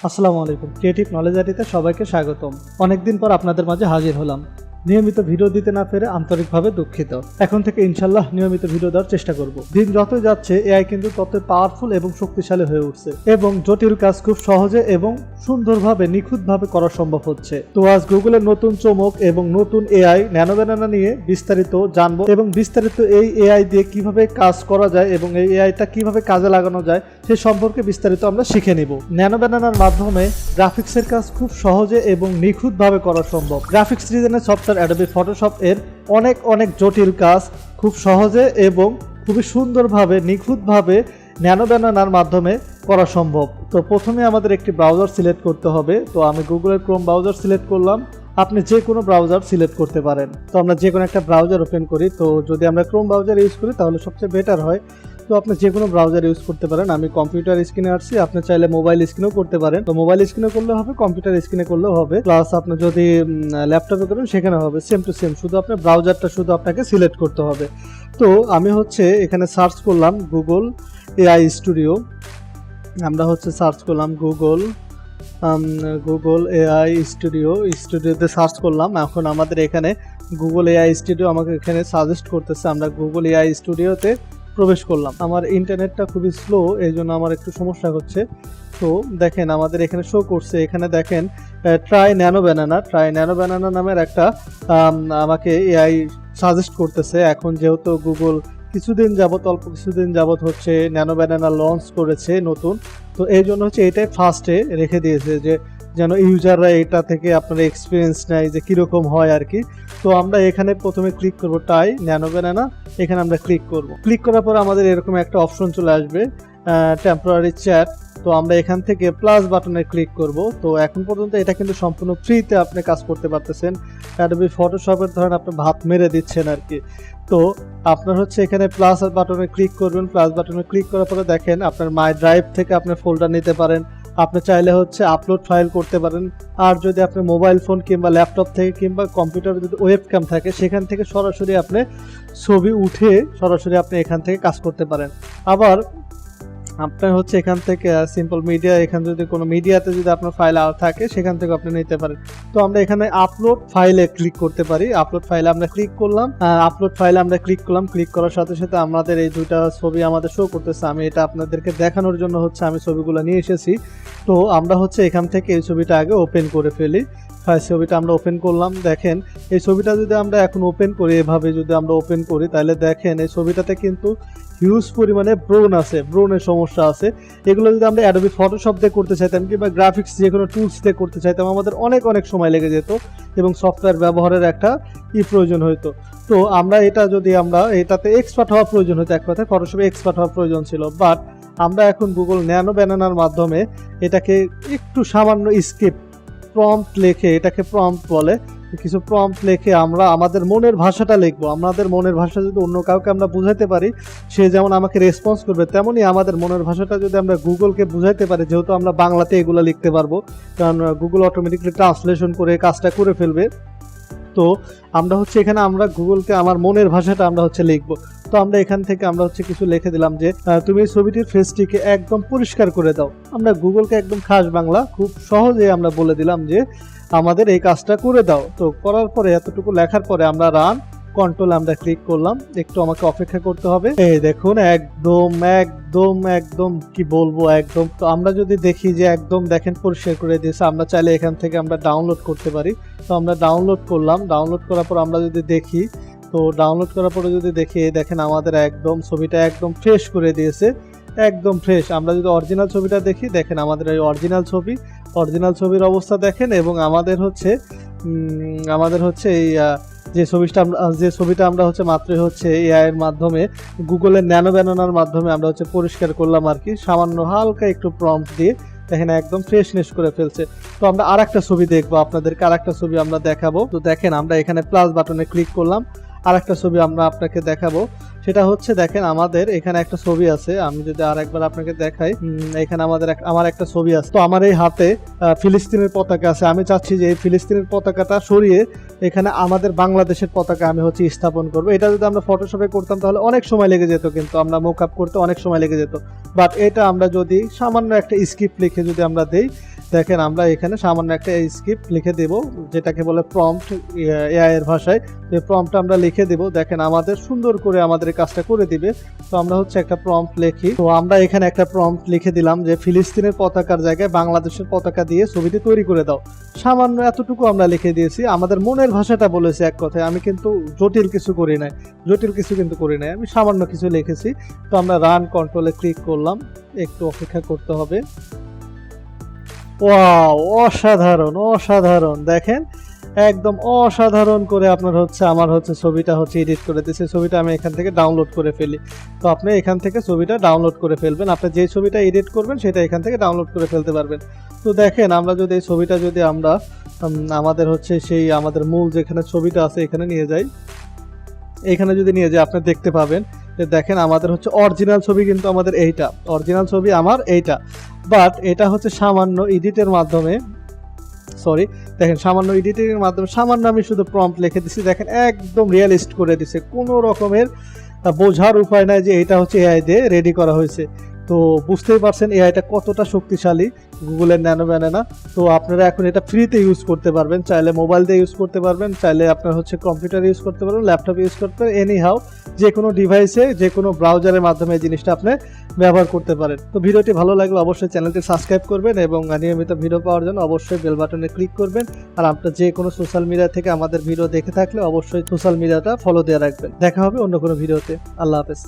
আসসালামু আলাইকুম। Creative knowledge আইডিতে সবাইকে স্বাগতম। অনেকদিন পর আপনাদের মাঝে হাজির হলাম। নিয়মিত ভিডিও দিতে না পেরে আন্তরিকভাবে দুঃখিত। এখন থেকে ইনশাল্লাহ নিয়মিত ভিডিও দেওয়ার চেষ্টা করব। দিন যতই যাচ্ছে এআই কিন্তু ততই পাওয়ারফুল এবং শক্তিশালী হয়ে উঠছে এবং জটিল কাজ খুব সহজে এবং সুন্দরভাবে নিখুঁতভাবে করা সম্ভব হচ্ছে। তো আজ গুগলের নতুন চমক এবং নতুন এআই ন্যানো ব্যানানা নিয়ে বিস্তারিত জানবো এবং বিস্তারিত এই এআই দিয়ে কিভাবে কাজ করা যায় এবং এই এআইটা কিভাবে কাজে লাগানো যায় সে সম্পর্কে বিস্তারিত আমরা শিখে নিব। ন্যানো ব্যানানার মাধ্যমে গ্রাফিক্সের কাজ খুব সহজে এবং নিখুঁতভাবে করা সম্ভব। গ্রাফিক্স ডিজাইনের সফটওয়্যার অ্যাডোবি ফটোশপ এর অনেক জটিল কাজ খুব সহজে এবং খুবই সুন্দরভাবে নিখুঁতভাবে ন্যানো ব্যানানার মাধ্যমে করা সম্ভব। তো প্রথমে আমাদের একটি ব্রাউজার সিলেক্ট করতে হবে। তো আমি গুগলের ক্রোম ব্রাউজার সিলেক্ট করলাম। আপনি যে কোনো ব্রাউজার সিলেক্ট করতে পারেন। তো আমরা যে কোনো একটা ব্রাউজার ওপেন করি। তো যদি আমরা ক্রোম ব্রাউজার ইউজ করি তাহলে সবচেয়ে বেটার হয়। তো আপনি যে কোনো ব্রাউজার ইউজ করতে পারেন। আমি কম্পিউটার স্ক্রিনে আসছি, আপনি চাইলে মোবাইল স্ক্রিনেও করতে পারেন। তো মোবাইল স্ক্রিনে করলে হবে, কম্পিউটার স্ক্রিনে করলেও হবে, প্লাস আপনি যদি ল্যাপটপে করেন সেখানে হবে, সেম টু সেম। শুধু আপনার ব্রাউজারটা শুধু আপনাকে সিলেক্ট করতে হবে। তো আমি এখানে সার্চ করলাম গুগল এআই স্টুডিও। আমরা সার্চ করলাম গুগল এআই স্টুডিওতে সার্চ করলাম। এখন আমাদের এখানে গুগল এআই স্টুডিও আমাকে এখানে সাজেস্ট করতেছে। আমরা গুগল এআই স্টুডিওতে প্রবেশ করলাম। আমার ইন্টারনেটটা খুবই স্লো, এই জন্য আমার একটু সমস্যা হচ্ছে। তো দেখেন আমাদের এখানে শো করছে, এখানে দেখেন ট্রাই ন্যানো ব্যানানা নামের একটা আমাকে এআই সাজেস্ট করতেছে। এখন যেহেতু গুগল অল্প কিছুদিন যাবত ন্যানো ব্যানানা লঞ্চ করেছে নতুন, তো এই জন্য এটাই ফার্স্টে রেখে দিয়েছে যে যেন ইউজাররা এটা থেকে আপনারা এক্সপিরিয়েন্স নেয় যে কীরকম হয় আর কি। তো আমরা এখানে প্রথমে ক্লিক করব ট্রাই ন্যানো ব্যানানা, এখানে আমরা ক্লিক করার পর আমাদের এরকম একটা অপশন চলে আসবে টেম্পোরারি চ্যাট। তো আমরা এখান থেকে প্লাস বাটনে ক্লিক করব। তো এখন পর্যন্ত এটা কিন্তু সম্পূর্ণ ফ্রিতে আপনি কাজ করতে পারতেছেন। অ্যাডোবি ফটোশপের ধরেন আপনি ভাত মেরে দিচ্ছেন আর কি। তো আপনার এখানে প্লাস বাটনে ক্লিক করবেন। প্লাস বাটনে ক্লিক করার পরে দেখেন আপনার মাই ড্রাইভ থেকে আপনি ফোল্ডার নিতে পারেন। আপনি চাইলে আপলোড ফাইল করতে পারেন। আর যদি আপনি মোবাইল ফোন কিংবা ল্যাপটপ থেকে কিংবা কম্পিউটারে যদি ওয়েবক্যাম থাকে সেখান থেকে সরাসরি আপনি ছবি উঠে সরাসরি আপনি এখান থেকে কাজ করতে পারেন। আবার আপনার এখান থেকে সিম্পল মিডিয়া, এখানে যদি কোনো মিডিয়াতে যদি আপনার ফাইল থাকে সেখান থেকে আপনি নিতে পারেন। তো আমরা এখানে আপলোড ফাইলে ক্লিক করতে পারি। আপলোড ফাইলে আমরা ক্লিক করলাম। ক্লিক করার সাথে সাথে আমাদের এই দুইটা ছবি আমাদের শো করতেছে। আমি এটা আপনাদেরকে দেখানোর জন্য আমি ছবিগুলো নিয়ে এসেছি। তো আমরা এখান থেকে এই ছবিটা আগে ওপেন করে ফেলি। ছবিটা আমরা ওপেন করলাম। দেখেন এই ছবিটা যদি আমরা এখন ওপেন করি, এভাবে যদি আমরা ওপেন করি তাহলে দেখেন এই ছবিটাতে কিন্তু হিউজ পরিমাণে ব্রোনের সমস্যা আছে। এগুলো যদি আমরা অ্যাডোবি ফটোশপ দিয়ে করতে চাইতাম কিংবা গ্রাফিক্স যে কোনো টুলস দিয়ে করতে চাইতাম আমাদের অনেক সময় লেগে যেত এবং সফটওয়্যার ব্যবহারের একটা প্রয়োজন হতো। তো আমরা এটাতে এক্সপার্ট হওয়া প্রয়োজন হতো, এক কথায় ফটোশপে এক্সপার্ট হওয়ার প্রয়োজন ছিল। বাট আমরা এখন গুগল ন্যানো ব্যানানার মাধ্যমে এটাকে একটু সামান্য স্ক্রিপ্ট প্রম্পট লিখে, এটাকে প্রম্পট বলে, কিছু প্রম্পট লিখে আমরা আমাদের মনের ভাষাটা লিখবো। আমাদের মনের ভাষা যদি অন্য কাউকে আমরা বুঝাইতে পারি, সে যেমন আমাকে রেসপন্স করবে, তেমনই আমাদের মনের ভাষাটা যদি আমরা গুগলকে বুঝাইতে পারি, যেহেতু আমরা বাংলাতে এগুলো লিখতে পারবো কারণ গুগল অটোমেটিকলি ট্রান্সলেশন করে কাজটা করে ফেলবে। তো আমরা এখানে আমরা গুগলকে আমার মনের ভাষাটা আমরা লিখবো। তো আমরা এখান থেকে আমরা কিছু লিখে দিলাম যে তুমি এই ছবিটির ফেসটিকে একদম পরিষ্কার করে দাও। আমরা গুগলকে একদম খাস বাংলা খুব সহজে আমরা বলে দিলাম যে আমাদের এই কাজটা করে দাও। তো করার পরে এতটুকু লেখার পরে আমরা রান কন্ট্রোল আমরা ক্লিক করলাম। একটু আমাকে অপেক্ষা করতে হবে। এই দেখুন একদম কি বলবো একদম। তো আমরা যদি দেখি যে একদম দেখেন পরিষ্কার করে দিয়েছে। আমরা চাইলে এখান থেকে আমরা ডাউনলোড করতে পারি। তো আমরা ডাউনলোড করলাম। ডাউনলোড করার পর আমরা যদি দেখি, তো ডাউনলোড করার পরে যদি দেখি দেখেন আমাদের একদম ছবিটা একদম ফ্রেশ করে দিয়েছে, একদম ফ্রেশ। আমরা যদি অরিজিনাল ছবিটা দেখি, দেখেন আমাদের এই অরিজিনাল ছবির অবস্থা দেখেন। এবং আমাদের এই যে ছবিটা আমরা মাত্রই এআই এর মাধ্যমে গুগলের ন্যানো ব্যানানার মাধ্যমে আমরা পরিষ্কার করলাম আর কি, সামান্য হালকা একটু প্রম্পট দিয়ে। দেখেন একদম ফ্রেশনেস করে ফেলছে। তো আমরা আরেকটা ছবি দেখবো, আপনাদেরকে আরেকটা ছবি আমরা দেখাবো। তো দেখেন আমরা এখানে প্লাস বাটনে ক্লিক করলাম, আরেকটা ছবি আমরা আপনাকে দেখাবো। সেটা দেখেন আমাদের এখানে একটা ছবি আছে। আমি যদি আরেকবার আপনাকে দেখাই, এখানে আমার একটা ছবি আছে। তো আমার এই হাতে ফিলিস্তিনের পতাকা আছে। আমি চাচ্ছি যে এই ফিলিস্তিনের পতাকাটা সরিয়ে এখানে আমাদের বাংলাদেশের পতাকা আমি স্থাপন করবো। এটা যদি আমরা ফটোশপে করতাম তাহলে অনেক সময় লেগে যেত, কিন্তু আমরা মোকআপ করতে অনেক সময় লেগে যেত। বাট এটা আমরা যদি সামান্য একটা স্ক্রিপ্ট লিখে যদি আমরা দেই, দেখেন আমরা এখানে সামান্য একটা স্ক্রিপ্ট লিখে দেব, যেটাকে বলে প্রম্পট এআই এর ভাষায়। এই প্রম্পটটা আমরা লিখে দেব, দেখেন আমাদের সুন্দর করে আমাদের এই কাজটা করে দিবে। তো আমরা হচ্ছে একটা প্রম্পট লিখি। তো আমরা এখানে একটা প্রম্পট লিখে দিলাম যে ফিলিস্তিনের পতাকার জায়গায় বাংলাদেশের পতাকা দিয়ে ছবিটি তৈরি করে দাও। সামান্য এতটুকু আমরা লিখে দিয়েছি, আমাদের মনের ভাষাটা বলেছি এক কথায়। আমি কিন্তু জটিল কিছু করি নাই, আমি সামান্য কিছু লিখেছি। তো আমরা রান কন্ট্রোলে ক্লিক করলাম, একটু অপেক্ষা করতে হবে। ওয়াও, অসাধারণ অসাধারণ, দেখেন একদম অসাধারণ করে আপনার হচ্ছে আমার হচ্ছে ছবিটা হচ্ছে এডিট করে দিয়েছে। ছবিটা আমি এখান থেকে ডাউনলোড করে ফেলি। তো আপনি এখান থেকে ছবিটা ডাউনলোড করে ফেলবেন, আপনি যে ছবিটা এডিট করবেন সেটা এখান থেকে ডাউনলোড করে ফেলতে পারবেন। তো দেখেন আমরা যদি এই ছবিটা যদি আমরা আমাদের হচ্ছে সেই আমাদের মূল যেখানে ছবিটা আছে এখানে নিয়ে যাই, এখানে যদি নিয়ে যাই আপনি দেখতে পাবেন যে দেখেন আমাদের হচ্ছে অরিজিনাল ছবি কিন্তু আমাদের এইটা, অরিজিনাল ছবি আমার এইটা। বাট এটা হচ্ছে সামান্য এডিটের মাধ্যমে, দেখেন সামান্য এডিটিংয়ের মাধ্যমে সামান্য আমি শুধু প্রম্পট লিখে দিছি, দেখেন একদম রিয়েলিস্ট করে দিছে। কোনো রকমের বোঝার উপায় নাই যে এটা হচ্ছে এআই দিয়ে রেডি করা হয়েছে। তো বুঝতেই পারছেন এআইটা কতটা শক্তিশালী, গুগলের ন্যানো ব্যানানা। তো আপনারা এখন এটা ফ্রিতে ইউজ করতে পারবেন, চাইলে মোবাইল দিয়ে ইউজ করতে পারবেন, চাইলে আপনার হচ্ছে কম্পিউটার ইউজ করতে পারবেন, ল্যাপটপ ইউজ করতে পারবেন, এনি হাউ যে কোনো ডিভাইসে যে কোনো ব্রাউজারের মাধ্যমে এই জিনিসটা আপনি ব্যবহার করতে পারেন। তো ভিডিওটি ভালো লাগলে অবশ্যই চ্যানেলটি সাবস্ক্রাইব করবেন এবং নিয়মিত ভিডিও পাওয়ার জন্য অবশ্যই বেল বাটনে ক্লিক করবেন। আর আপনার যে কোনো সোশ্যাল মিডিয়া থেকে আমাদের ভিডিও দেখে থাকলে অবশ্যই সোশ্যাল মিডিয়াটা ফলো দিয়ে রাখবেন। দেখা হবে অন্য কোনো ভিডিওতে। আল্লাহ হাফেজ।